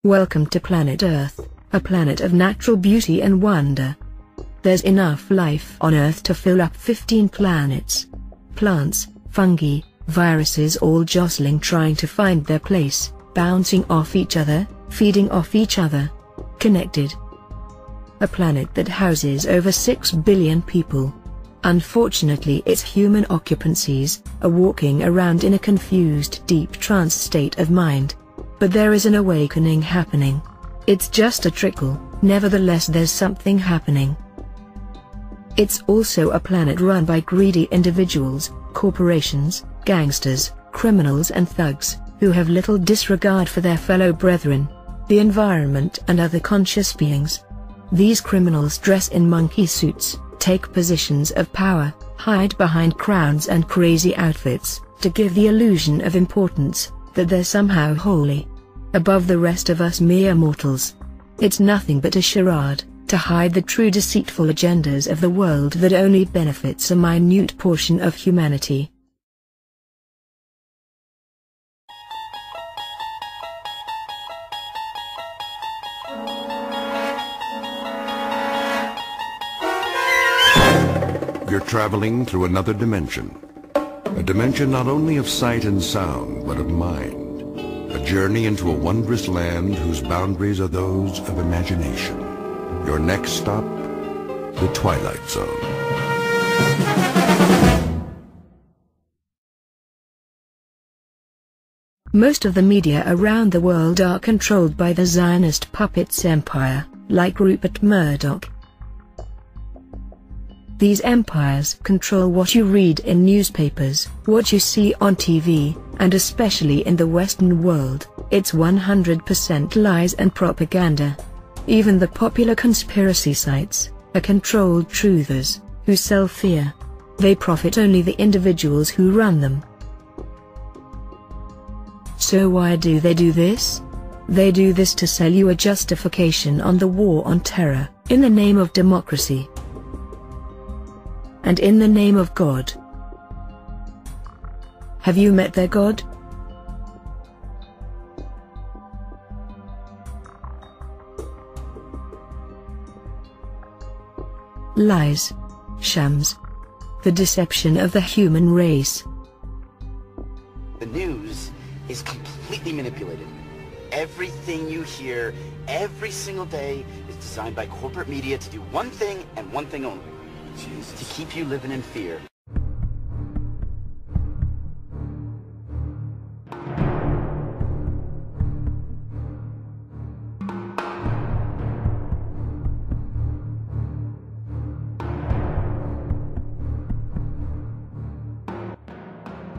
Welcome to planet Earth, a planet of natural beauty and wonder. There's enough life on Earth to fill up 15 planets. Plants, fungi, viruses all jostling trying to find their place, bouncing off each other, feeding off each other. Connected. A planet that houses over 6 billion people. Unfortunately, its human occupancies are walking around in a confused deep trance state of mind. But there is an awakening happening. It's just a trickle, nevertheless there's something happening. It's also a planet run by greedy individuals, corporations, gangsters, criminals and thugs, who have little disregard for their fellow brethren, the environment and other conscious beings. These criminals dress in monkey suits, take positions of power, hide behind crowns and crazy outfits, to give the illusion of importance, that they're somehow holy, above the rest of us mere mortals. It's nothing but a charade, to hide the true deceitful agendas of the world that only benefits a minute portion of humanity. You're traveling through another dimension. A dimension not only of sight and sound, but of mind. A journey into a wondrous land whose boundaries are those of imagination. Your next stop, the Twilight Zone. Most of the media around the world are controlled by the Zionist puppets empire, like Rupert Murdoch. These empires control what you read in newspapers, what you see on TV, and especially in the Western world, it's 100% lies and propaganda. Even the popular conspiracy sites are controlled truthers, who sell fear. They profit only the individuals who run them. So why do they do this? They do this to sell you a justification on the war on terror, in the name of democracy. And in the name of God. Have you met their God? Lies. Shams. The deception of the human race. The news is completely manipulated. Everything you hear every single day is designed by corporate media to do one thing and one thing only. To keep you living in fear.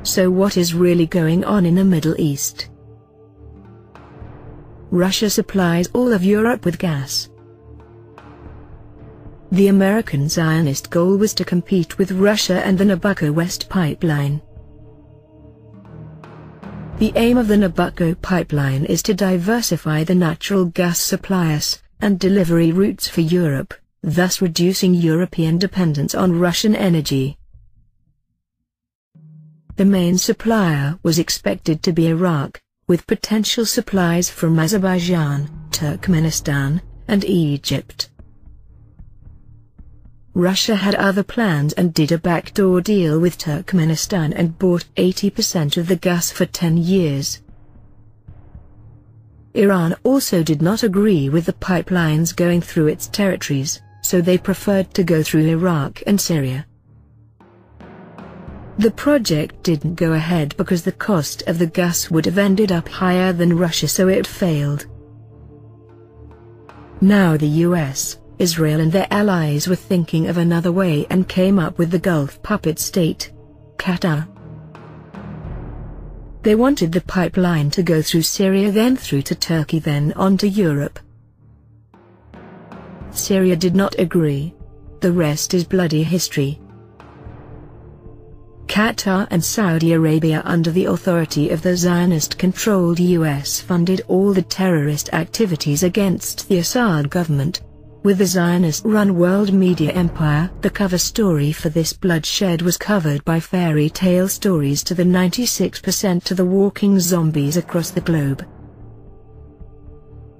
So what is really going on in the Middle East? Russia supplies all of Europe with gas. The American Zionist goal was to compete with Russia and the Nabucco West pipeline. The aim of the Nabucco pipeline is to diversify the natural gas supplies and delivery routes for Europe, thus reducing European dependence on Russian energy. The main supplier was expected to be Iraq, with potential supplies from Azerbaijan, Turkmenistan, and Egypt. Russia had other plans and did a backdoor deal with Turkmenistan and bought 80% of the gas for 10 years. Iran also did not agree with the pipelines going through its territories, so they preferred to go through Iraq and Syria. The project didn't go ahead because the cost of the gas would have ended up higher than Russia, so it failed. Now the US, Israel and their allies were thinking of another way and came up with the Gulf puppet state, Qatar. They wanted the pipeline to go through Syria, then through to Turkey, then on to Europe. Syria did not agree. The rest is bloody history. Qatar and Saudi Arabia, under the authority of the Zionist-controlled US, funded all the terrorist activities against the Assad government. With the Zionist-run world media empire, the cover story for this bloodshed was covered by fairy tale stories to the 96% to the walking zombies across the globe.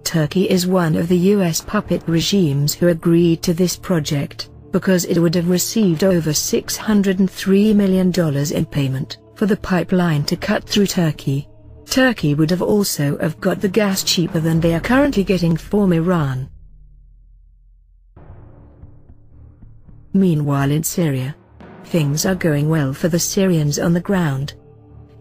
Turkey is one of the US puppet regimes who agreed to this project, because it would have received over $603 million in payment for the pipeline to cut through Turkey. Turkey would have also have got the gas cheaper than they are currently getting from Iran. Meanwhile in Syria, things are going well for the Syrians on the ground.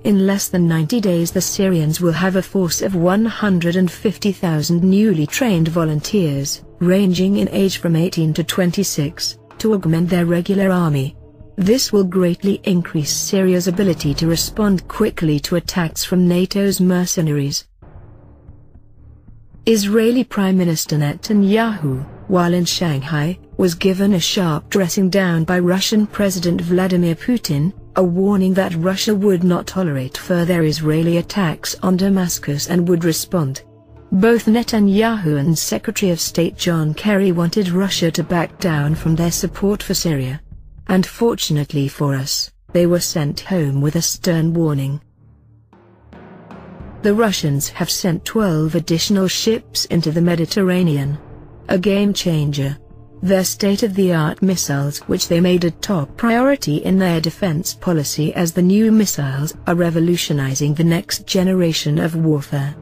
In less than 90 days the Syrians will have a force of 150,000 newly trained volunteers, ranging in age from 18 to 26, to augment their regular army. This will greatly increase Syria's ability to respond quickly to attacks from NATO's mercenaries. Israeli Prime Minister Netanyahu, while in Shanghai, was given a sharp dressing down by Russian President Vladimir Putin, a warning that Russia would not tolerate further Israeli attacks on Damascus and would respond. Both Netanyahu and Secretary of State John Kerry wanted Russia to back down from their support for Syria. And fortunately for us, they were sent home with a stern warning. The Russians have sent 12 additional ships into the Mediterranean. A game changer. Their state-of-the-art missiles, which they made a top priority in their defense policy, as the new missiles are revolutionizing the next generation of warfare.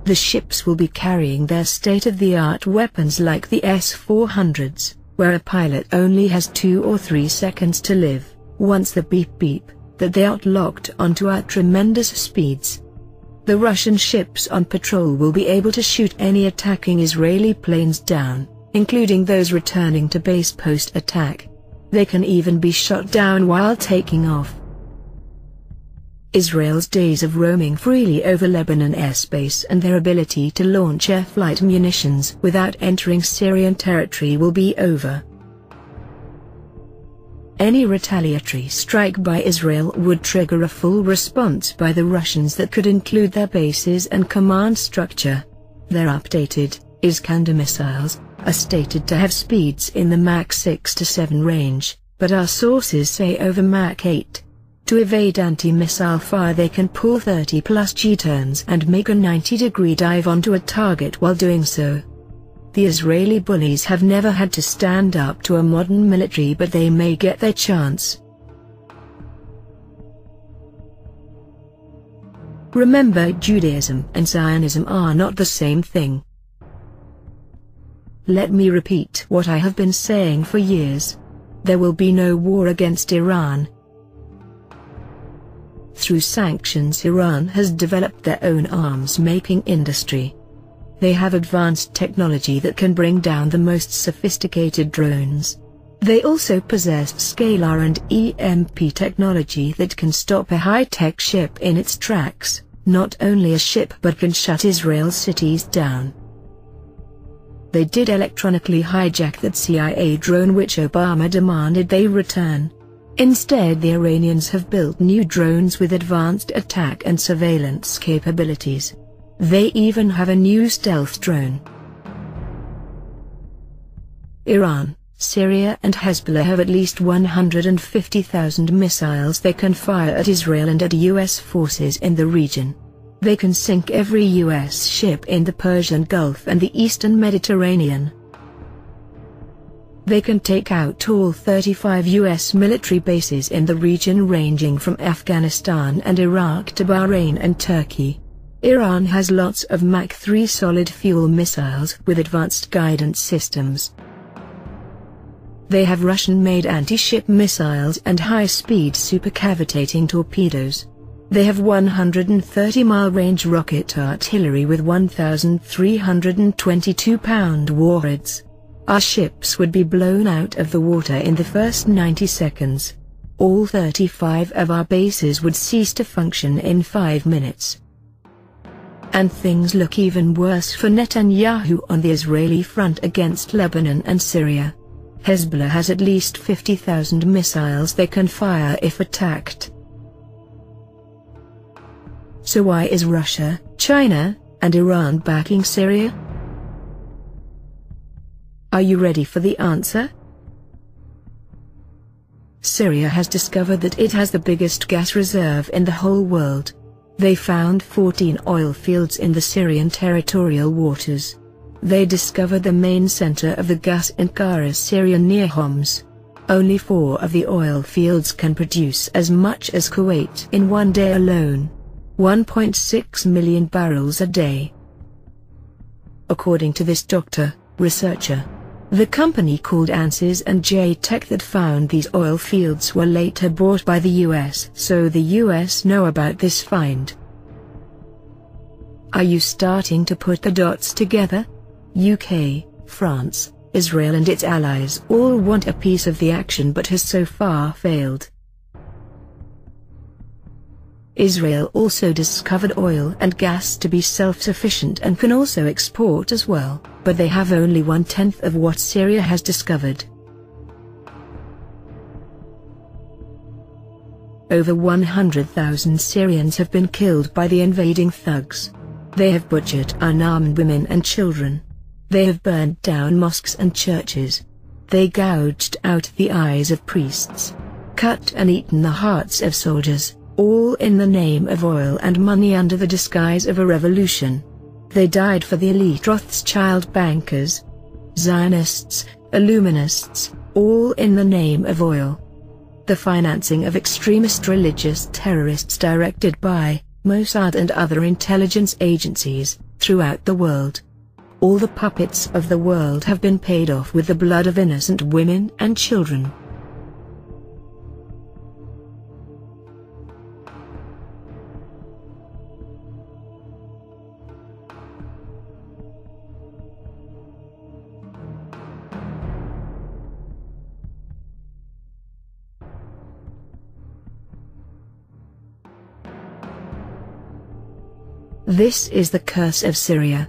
The ships will be carrying their state-of-the-art weapons like the S-400s, where a pilot only has 2 or 3 seconds to live, once the beep-beep, that they are locked onto at tremendous speeds. The Russian ships on patrol will be able to shoot any attacking Israeli planes down, including those returning to base post-attack. They can even be shot down while taking off. Israel's days of roaming freely over Lebanon airspace and their ability to launch air flight munitions without entering Syrian territory will be over. Any retaliatory strike by Israel would trigger a full response by the Russians that could include their bases and command structure. Their updated Iskander missiles are stated to have speeds in the Mach 6 to 7 range, but our sources say over Mach 8. To evade anti-missile fire they can pull 30+ G-turns and make a 90-degree dive onto a target while doing so. The Israeli bullies have never had to stand up to a modern military, but they may get their chance. Remember, Judaism and Zionism are not the same thing. Let me repeat what I have been saying for years. There will be no war against Iran. Through sanctions, Iran has developed their own arms-making industry. They have advanced technology that can bring down the most sophisticated drones. They also possess scalar and EMP technology that can stop a high-tech ship in its tracks, not only a ship but can shut Israel's cities down. They did electronically hijack that CIA drone which Obama demanded they return. Instead, the Iranians have built new drones with advanced attack and surveillance capabilities. They even have a new stealth drone. Iran, Syria and Hezbollah have at least 150,000 missiles they can fire at Israel and at US forces in the region. They can sink every US ship in the Persian Gulf and the Eastern Mediterranean. They can take out all 35 US military bases in the region ranging from Afghanistan and Iraq to Bahrain and Turkey. Iran has lots of Mach 3 solid-fuel missiles with advanced guidance systems. They have Russian-made anti-ship missiles and high-speed supercavitating torpedoes. They have 130-mile range rocket artillery with 1,322-pound warheads. Our ships would be blown out of the water in the first 90 seconds. All 35 of our bases would cease to function in 5 minutes. And things look even worse for Netanyahu on the Israeli front against Lebanon and Syria. Hezbollah has at least 50,000 missiles they can fire if attacked. So why is Russia, China, and Iran backing Syria? Are you ready for the answer? Syria has discovered that it has the biggest gas reserve in the whole world. They found 14 oil fields in the Syrian territorial waters. They discovered the main center of the gas in Qaras, Syria near Homs. Only 4 of the oil fields can produce as much as Kuwait in one day alone. 1.6 million barrels a day. According to this researcher, the company called Ansys and J-Tech that found these oil fields were later bought by the US, so the US know about this find. Are you starting to put the dots together? UK, France, Israel and its allies all want a piece of the action but has so far failed. Israel also discovered oil and gas to be self-sufficient and can also export as well, but they have only 1/10 of what Syria has discovered. Over 100,000 Syrians have been killed by the invading thugs. They have butchered unarmed women and children. They have burned down mosques and churches. They gouged out the eyes of priests, cut and eaten the hearts of soldiers, all in the name of oil and money under the disguise of a revolution. They died for the elite Rothschild bankers, Zionists, Illuminists, all in the name of oil. The financing of extremist religious terrorists directed by Mossad and other intelligence agencies throughout the world. All the puppets of the world have been paid off with the blood of innocent women and children. This is the curse of Syria.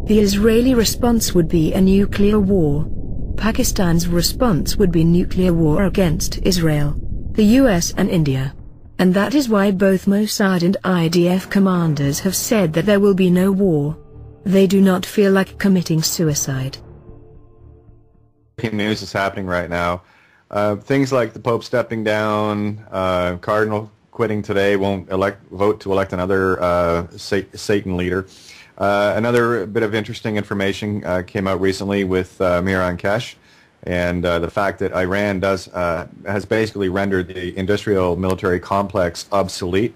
The Israeli response would be a nuclear war. Pakistan's response would be nuclear war against Israel, the US and India. And that is why both Mossad and IDF commanders have said that there will be no war. They do not feel like committing suicide. News is happening right now. Things like the Pope stepping down, Cardinal quitting today, won't vote to elect another Satan leader. Another bit of interesting information came out recently with Miran Kesh, and the fact that Iran has basically rendered the industrial military complex obsolete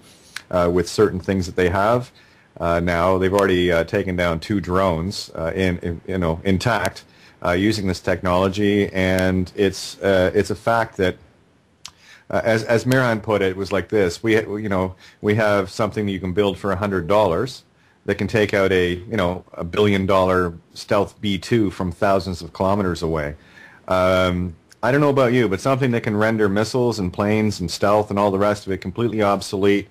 with certain things that they have. Now they've already taken down 2 drones intact using this technology, and it's a fact that as Miran put it, was like this: we have something that you can build for $100 that can take out a $1 billion stealth B-2 from thousands of kilometers away. I don't know about you, but something that can render missiles and planes and stealth and all the rest of it completely obsolete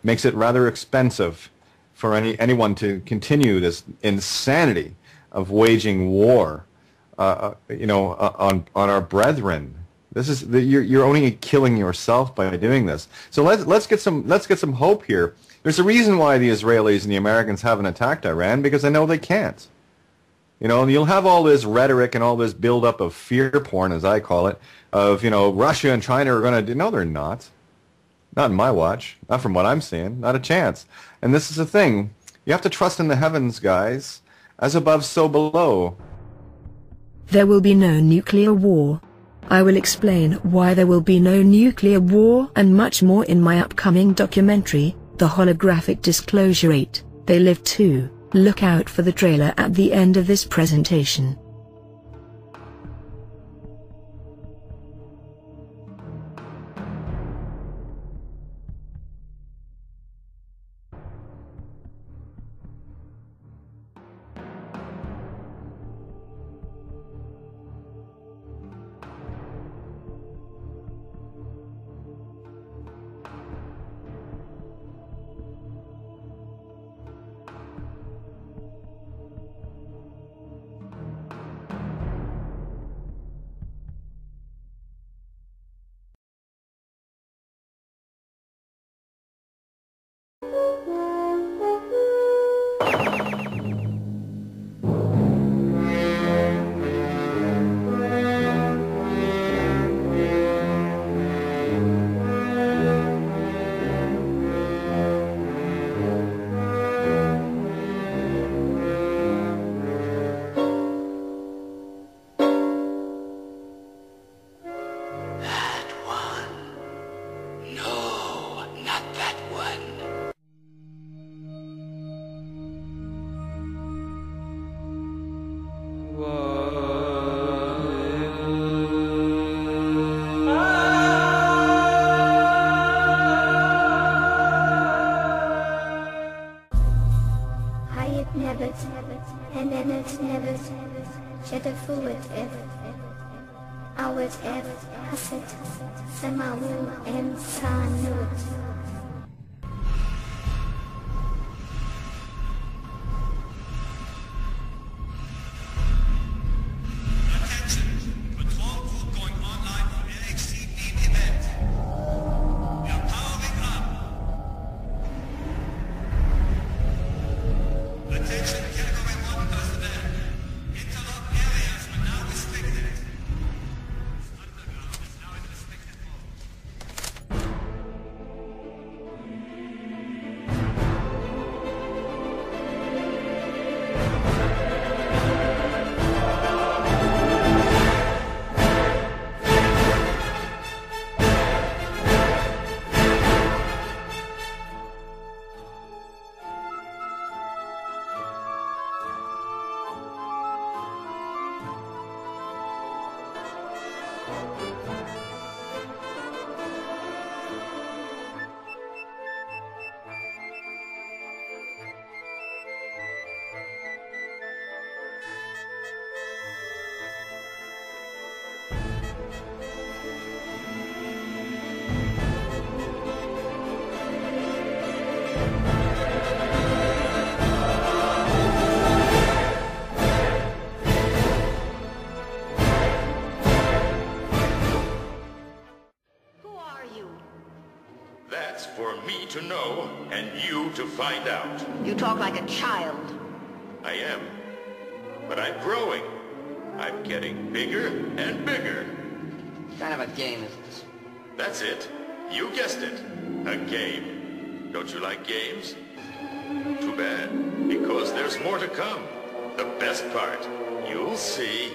makes it rather expensive for anyone to continue this insanity of waging war, on our brethren. This is you're only killing yourself by doing this. So let's get some hope here. There's a reason why the Israelis and the Americans haven't attacked Iran, because they know they can't. And you'll have all this rhetoric and all this build-up of fear porn, as I call it, of Russia and China are going to do. No, they're not. Not in my watch. Not from what I'm seeing. Not a chance. And this is the thing. You have to trust in the heavens, guys. As above, so below. There will be no nuclear war. I will explain why there will be no nuclear war and much more in my upcoming documentary, The Holographic Disclosure 8, They Live Too. Look out for the trailer at the end of this presentation. and then it's never شتفوت اف عوت اف حست سماوو انسانوت. That's for me to know, and you to find out. You talk like a child. I am. But I'm growing. I'm getting bigger and bigger. What kind of a game is this? That's it. You guessed it. A game. Don't you like games? Too bad. Because there's more to come. The best part. You'll see.